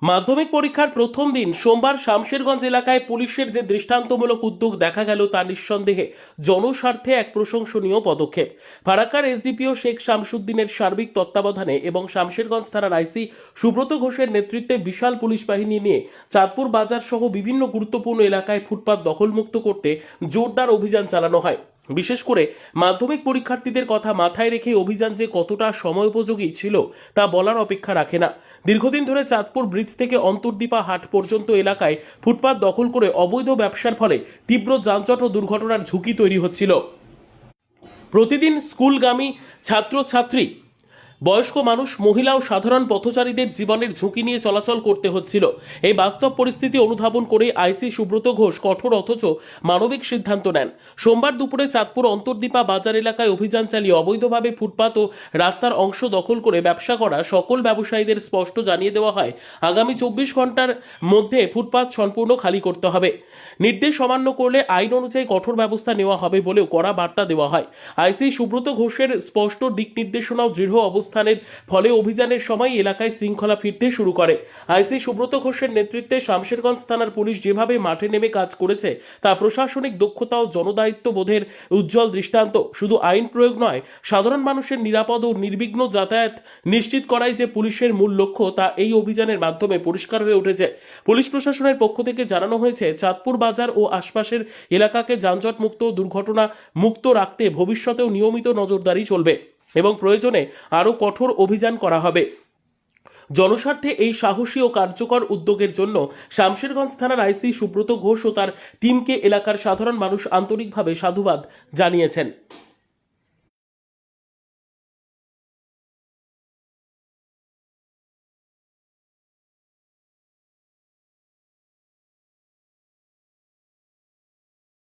মাধ্যমিক পরীক্ষার প্রথম দিন সোমবার শামশেরগঞ্জ এলাকায় পুলিশের যে দৃষ্টান্তমূলক উদ্যোগ দেখা গেল তা নিঃসন্দেহে জনস্বার্থে এক প্রশংসনীয় পদক্ষেপ। ফারাক্কার এসডিপিও শেখ শামসুদ্দিনের সার্বিক তত্ত্বাবধানে এবং শামশেরগঞ্জ থানার আইসি সুব্রত ঘোষের নেতৃত্বে বিশাল পুলিশ বাহিনী নিয়ে চাঁদপুর বাজার সহ বিভিন্ন গুরুত্বপূর্ণ এলাকায় ফুটপাত দখলমুক্ত করতে জোরদার অভিযান চালানো হয়। বিশেষ করে মাধ্যমিক পরীক্ষার্থীদের কথা মাথায় রেখে অভিযান যে কতটা সময়োপযোগী ছিল তা বলার অপেক্ষা রাখে না। দীর্ঘদিন ধরে চাঁদপুর ব্রিজ থেকে অন্তর্দীপা হাট পর্যন্ত এলাকায় ফুটপাত দখল করে অবৈধ ব্যবসার ফলে তীব্র যানজট ও দুর্ঘটনার ঝুঁকি তৈরি হচ্ছিল। প্রতিদিন স্কুলগামী ছাত্রছাত্রী, বয়স্ক মানুষ, মহিলা ও সাধারণ পথচারীদের জীবনের ঝুঁকি নিয়ে চলাচল করতে হচ্ছিল। এই বাস্তব পরিস্থিতি অনুধাবন করে আইসি সুব্রত ঘোষ কঠোর অথচ মানবিক সিদ্ধান্ত নেন। সোমবার দুপুরে চাঁদপুর অন্তর্দীপা বাজার এলাকায় অভিযান চালিয়ে অবৈধভাবে ফুটপাত ও রাস্তার অংশ দখল করে ব্যবসা করা সকল ব্যবসায়ীদের স্পষ্ট জানিয়ে দেওয়া হয়, আগামী 24 ঘন্টার মধ্যে ফুটপাত সম্পূর্ণ খালি করতে হবে। নির্দেশ অমান্য করলে আইন অনুযায়ী কঠোর ব্যবস্থা নেওয়া হবে বলেও কড়া বার্তা দেওয়া হয়। আইসি সুব্রত ঘোষের স্পষ্ট দিক নির্দেশনা ও দৃঢ় অবস্থানের ফলে অভিযানের সময় এলাকায় শৃঙ্খলা ফিরতে শুরু করে। আইসি সুব্রত ঘোষের নেতৃত্বে শামশেরগঞ্জ থানার পুলিশ যেভাবে মাঠে নেমে কাজ করেছে তা প্রশাসনিক দক্ষতা ও জনদায়িত্ব বোধের উজ্জ্বল দৃষ্টান্ত। শুধু আইন প্রয়োগ নয়, সাধারণ মানুষের নিরাপদ ও নির্বিঘ্ন যাতায়াত নিশ্চিত করাই যে পুলিশের মূল লক্ষ্য তা এই অভিযানের মাধ্যমে পরিষ্কার হয়ে উঠেছে। পুলিশ প্রশাসনের পক্ষ থেকে জানানো হয়েছে, চাঁদপুর বাজার ও আশপাশের এলাকাকে যানজট মুক্ত, দুর্ঘটনা মুক্ত রাখতে ভবিষ্যতেও নিয়মিত নজরদারি চলবে এবং প্রয়োজনে আরও কঠোর অভিযান করা হবে। জনস্বার্থে এই সাহসী ও কার্যকর উদ্যোগের জন্য শামশেরগঞ্জ থানার আইসি সুব্রত ঘোষ ও তার টিমকে এলাকার সাধারণ মানুষ আন্তরিকভাবে সাধুবাদ জানিয়েছেন।